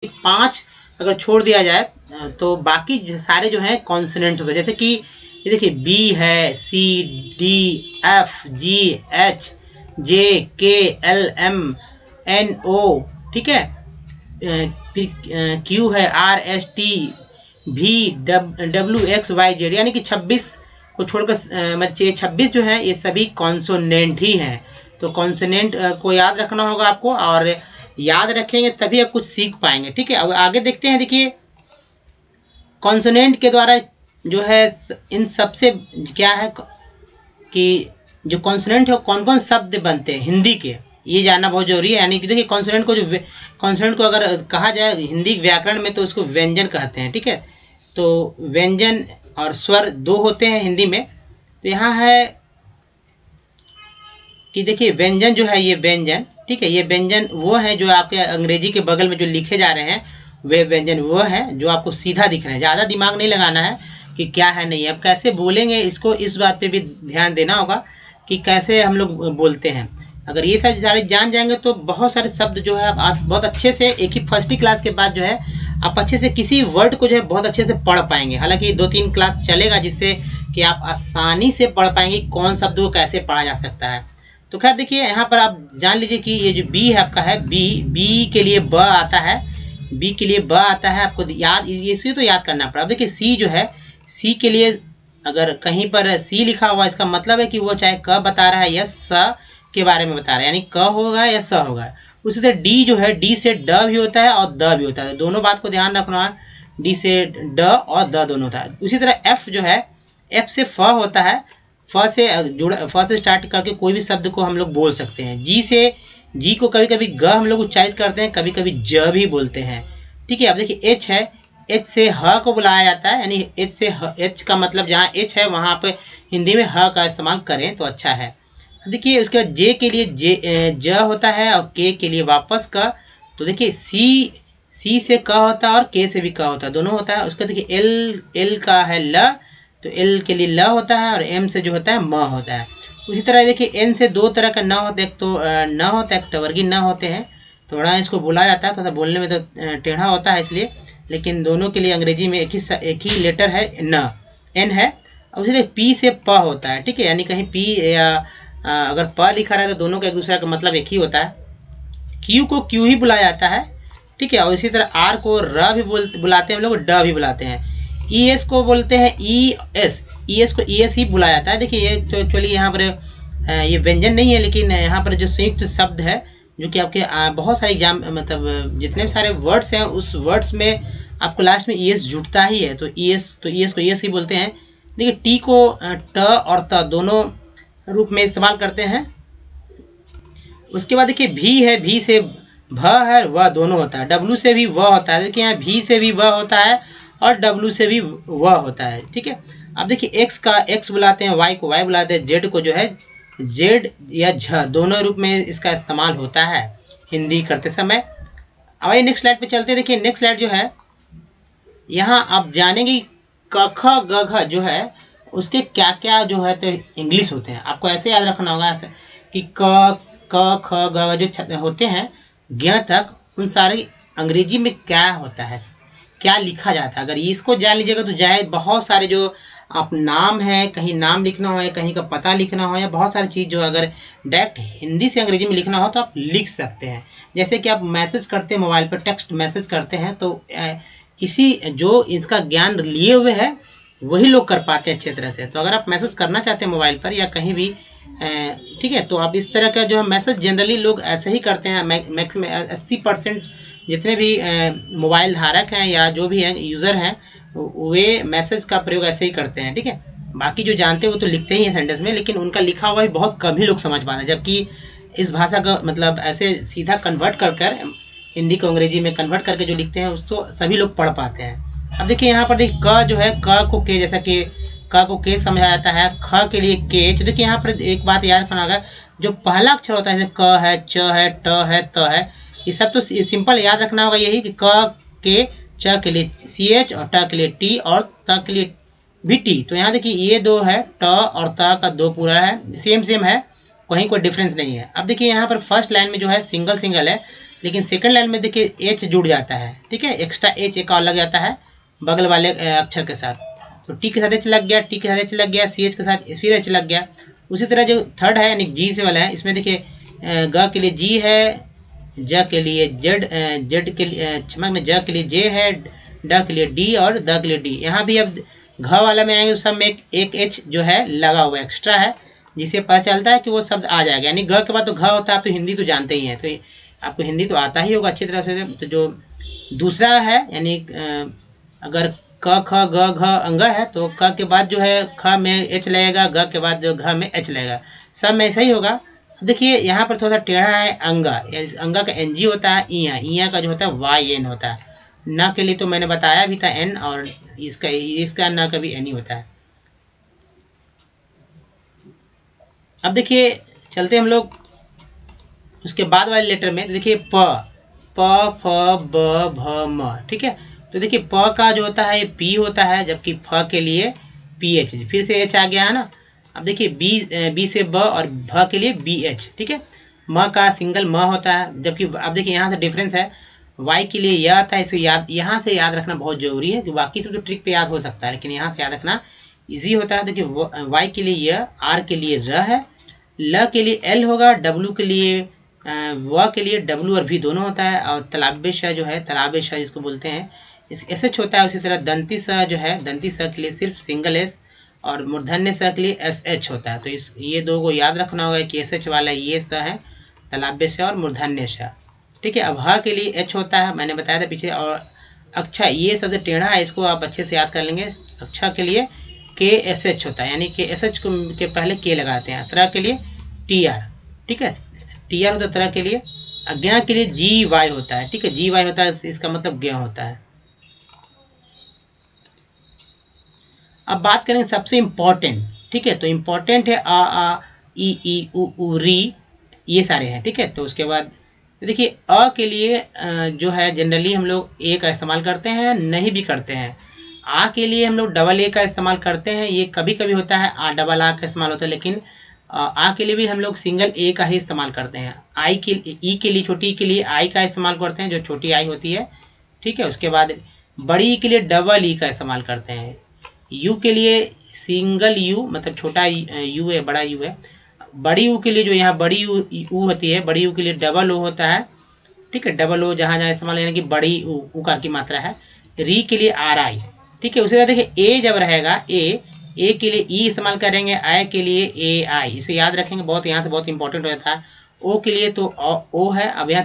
5 अगर छोड़ दिया जाए तो बाकी सारे जो है कॉन्सोनेंट होते हैं। जैसे कि ये देखिए बी है, सी, डी, एफ, जी, एच, जे, के, एल, एम, एन, ओ, ठीक है, फिर क्यू है, आर, एस, टी, भी, डब्ल्यू, एक्स, वाई, जेड, यानी कि 26 को छोड़कर मतलब 26 जो है ये सभी कॉन्सोनेंट ही हैं। तो कॉन्सोनेंट को याद रखना होगा आपको, और याद रखेंगे तभी आप कुछ सीख पाएंगे। ठीक है, अब आगे देखते हैं। देखिए कॉन्सोनेंट के द्वारा जो है इन सबसे क्या है कि जो कॉन्सोनेंट है कौन कौन शब्द बनते हैं हिंदी के, ये जानना बहुत जरूरी है। यानी कि देखिए कॉन्सोनेंट को कॉन्सोनेंट को अगर कहा जाए हिंदी व्याकरण में तो उसको व्यंजन कहते हैं। ठीक है, तो व्यंजन और स्वर 2 होते हैं हिंदी में। तो यहाँ है कि देखिए व्यंजन जो है ये व्यंजन, ठीक है, ये व्यंजन वो है जो आपके अंग्रेजी के बगल में जो लिखे जा रहे हैं वे व्यंजन वो है जो आपको सीधा दिख रहे हैं। ज़्यादा दिमाग नहीं लगाना है कि क्या है नहीं है। अब कैसे बोलेंगे इसको, इस बात पे भी ध्यान देना होगा कि कैसे हम लोग बोलते हैं। अगर ये सारे जान जाएंगे तो बहुत सारे शब्द जो है आप बहुत अच्छे से एक ही फर्स्ट क्लास के बाद जो है आप अच्छे से किसी वर्ड को जो है बहुत अच्छे से पढ़ पाएंगे। हालांकि 2-3 क्लास चलेगा जिससे कि आप आसानी से पढ़ पाएंगे कौन शब्द को कैसे पढ़ा जा सकता है। तो खैर देखिए यहाँ पर आप जान लीजिए कि ये जो बी है आपका है, बी के लिए ब आता है, बी के लिए ब आता है। आपको याद इसी तो याद करना पड़ा। देखिए सी जो है, सी के लिए अगर कहीं पर सी लिखा हुआ इसका मतलब है कि वो चाहे क बता रहा है या स के बारे में बता रहा है, यानी क होगा या स होगा। उसी तरह डी जो है, डी से ड भी होता है और द भी होता है, दोनों बात को ध्यान रखना है, डी से ड और द दोनों होता है। उसी तरह एफ जो है, एफ से फ होता है, फ से स्टार्ट करके कोई भी शब्द को हम लोग बोल सकते हैं। जी से, जी को कभी कभी ग हम लोग उच्चारित करते हैं, कभी कभी ज भी बोलते हैं। ठीक है, अब देखिए एच है, एच से ह को बुलाया जाता है, यानी एच से एच का मतलब जहाँ एच है वहाँ पे हिंदी में ह का इस्तेमाल करें तो अच्छा है। देखिए उसके बाद जे के लिए ज होता है और के के लिए वापस क। तो देखिए सी से क होता है और के से भी क होता है, दोनों होता है। उसका देखिए एल का है ल, तो एल के लिए ल होता है और एम से जो होता है म होता है। उसी तरह देखिए एन से 2 तरह का न होता है, एक तो न होता है, एक टवर्गी न होते हैं। थोड़ा इसको बोला जाता है, थोड़ा बोलने में तो टेढ़ा होता है इसलिए, लेकिन दोनों के लिए अंग्रेजी में एक ही लेटर है, न, एन है। उसी तरह पी से प होता है। ठीक है, यानी कहीं पी या अगर प लिखा रहा है तो दोनों का एक दूसरे का मतलब एक ही होता है। क्यू को क्यू ही बुलाया जाता है। ठीक है, और इसी तरह आर को र भी बुलाते हैं हम लोग, ड भी बुलाते हैं। ई एस को बोलते हैं ई एस, ई एस को ई एस ही बुलाया जाता है। देखिए ये तो एक्चुअली यहाँ पर ये व्यंजन नहीं है, लेकिन यहाँ पर जो संयुक्त शब्द है जो कि आपके बहुत सारे एग्जाम मतलब जितने भी सारे वर्ड्स हैं उस वर्ड्स में आपको लास्ट में ई एस जुटता ही है, तो ई एस को ई एस ही बोलते हैं। देखिए टी को ट और त दोनों रूप में इस्तेमाल करते हैं। उसके बाद देखिए भी है, भी से भ है, वह दोनों होता है। डब्लू से भी वह होता है, देखिए यहाँ भी से भी वह होता है और डब्लू से भी वह होता है। ठीक है, अब देखिए एक्स का एक्स बुलाते हैं, वाई को वाई बुलाते हैं, जेड को जो है जेड या झ, दोनों रूप में इसका इस्तेमाल होता है हिंदी करते समय। अब आइए नेक्स्ट स्लाइड पे चलते हैं। देखिए नेक्स्ट स्लाइड जो है यहाँ आप जानेंगे क ख ग घ जो है उसके क्या क्या जो है तो इंग्लिश होते हैं। आपको ऐसे याद रखना होगा ऐसे कि क ख ग जो होते हैं ज्ञ तक, उन सारे अंग्रेजी में क्या होता है, क्या लिखा जाता है। अगर इसको जान लीजिएगा तो जाए बहुत सारे जो आप नाम है, कहीं नाम लिखना हो या कहीं का पता लिखना हो या बहुत सारी चीज़ जो अगर डायरेक्ट हिंदी से अंग्रेजी में लिखना हो तो आप लिख सकते हैं। जैसे कि आप मैसेज करते हैं मोबाइल पर, टेक्स्ट मैसेज करते हैं, तो इसी जो इसका ज्ञान लिए हुए है वही लोग कर पाते हैं अच्छे तरह से। तो अगर आप मैसेज करना चाहते हैं मोबाइल पर या कहीं भी, ठीक है, तो आप इस तरह का जो है मैसेज जनरली लोग ऐसे ही करते हैं। मैक्सिमम 80% जितने भी मोबाइल धारक हैं या जो भी हैं यूज़र हैं वे मैसेज का प्रयोग ऐसे ही करते हैं। ठीक है, बाकी जो जानते हैं वो तो लिखते ही हैं सेंटेंस में, लेकिन उनका लिखा हुआ भी बहुत कम ही लोग समझ पाते हैं। जबकि इस भाषा का मतलब ऐसे सीधा कन्वर्ट कर हिंदी को अंग्रेजी में कन्वर्ट करके जो लिखते हैं उसको सभी लोग पढ़ पाते हैं। अब देखिए यहाँ पर देखिए क जो है, क को के, जैसा कि क को के समझाया जाता है, ख के लिए के। तो देखिए यहाँ पर एक बात याद रखना होगा, जो पहला अक्षर होता है जैसे क है, च है, ट है, त है, ये सब तो सिंपल याद रखना होगा यही कि क के, च के लिए सी एच और ट के लिए टी और त के लिए भी टी। तो यहाँ देखिए ये दो है, ट और त का दो पूरा है, सेम है, कहीं कोई डिफरेंस नहीं है। अब देखिए यहाँ पर फर्स्ट लाइन में जो है सिंगल है, लेकिन सेकंड लाइन में देखिए एच जुड़ जाता है, ठीक है, एक्स्ट्रा एच एक और लग जाता है बगल वाले अक्षर के साथ। तो टी के साथ एच लग गया, टी के साथ एच लग गया, सी एच के साथ फिर एच लग गया। उसी तरह जो थर्ड है यानी जी से वाला है, इसमें देखिए ग के लिए जी है, ज के लिए जेड, जेड के लिए क्षमा में ज के लिए जे है, ड के लिए डी और द के लिए डी। यहाँ भी अब घ वाला में आएंगे तो सब में एक एच जो है लगा हुआ एक्स्ट्रा है, जिससे पता चलता है कि वो शब्द आ जाएगा। यानी ग के बाद तो घ होता है, आप तो हिंदी तो जानते ही हैं, तो आपको हिंदी तो आता ही होगा अच्छी तरह से। तो जो दूसरा है यानी अगर क ख ग घ अंग है तो क के बाद जो है ख में एच लगेगा, ग के बाद जो घ में एच लगेगा, सब में ऐसा ही होगा। देखिए यहाँ पर थोड़ा सा टेढ़ा है अंगा, अंगा का एन जी होता है, इया का जो होता है वाई एन होता है। न के लिए तो मैंने बताया भी था एन, और इसका न का भी एन ही होता है। अब देखिए चलते हम लोग उसके बाद वाले लेटर में। तो देखिए प फ ब भ म, ठीक है। तो देखिए प का जो होता है ये पी होता है, जबकि फ के लिए पी एच, फिर से एच आ गया है ना। अब देखिए बी से ब और भ के लिए बी एच, ठीक है। म का सिंगल म होता है, जबकि अब देखिए यहाँ से डिफरेंस है, वाई के लिए यह आता है, इसे यहाँ से याद रखना बहुत जरूरी है। जो बाकी सब तो ट्रिक पे याद हो सकता है, लेकिन यहाँ से याद रखना इजी होता है। देखिए वाई के लिए यह, आर के लिए र है, ल के लिए एल होगा, डब्लू के लिए व के लिए डब्लू और वी दोनों होता है, और तलाबे श जो है, तलाबे श जिसको बोलते हैं, एस एच होता है। उसी तरह दंती स जो है, दंती स के लिए सिर्फ सिंगल एस, और मूर्धन्य स के लिए एस एच होता है। तो ये दो को याद रखना होगा कि एस एच वाला ये स है, तलाबे श और मूर्धन्य श, ठीक है। अब ह के लिए एच होता है, मैंने बताया था पीछे। और अच्छा ये सबसे टेढ़ा है, इसको आप अच्छे से याद कर लेंगे। अच्छा के लिए के एस एच होता है, यानी कि एस एच के पहले के लगाते हैं। तरह के लिए टी आर, ठीक है, टी आर होता है तरह के लिए। अज्ञा के लिए जी वाई होता है, ठीक है, जी वाई होता है, इसका मतलब ज्ञ होता है। अब बात करेंगे सबसे इम्पोर्टेंट, ठीक है। तो इम्पोर्टेंट है आ ई उ री, ये सारे हैं, ठीक है। तो उसके बाद देखिए अ के लिए जो है जनरली हम लोग ए का इस्तेमाल करते हैं, नहीं भी करते हैं। आ के लिए हम लोग डबल ए का इस्तेमाल करते हैं, ये कभी कभी होता है आ डबल आ का इस्तेमाल होता है, लेकिन आ के लिए भी हम लोग सिंगल ए का ही इस्तेमाल करते हैं। आई के ई के लिए, छोटी के लिए आई का इस्तेमाल करते हैं, जो छोटी आई होती है, ठीक है। उसके बाद बड़ी के लिए डबल ई का इस्तेमाल करते हैं। यू के लिए सिंगल यू, मतलब छोटा यू है, बड़ा यू है। बड़ी यू के लिए जो यहाँ बड़ी यू होती है, बड़ी यू के लिए डबल ओ होता है, ठीक है, डबल ओ जहाँ जहाँ इस्तेमाल, यानी कि बड़ी उकार की मात्रा है। री के लिए आर आई, ठीक है। उसी तरह देखिए ए जब रहेगा, ए के लिए ई इस्तेमाल करेंगे, आई के लिए ए आई, इसे याद रखेंगे, बहुत यहाँ से बहुत इंपॉर्टेंट हो जाता है। ओ के लिए तो ओ है। अब यहाँ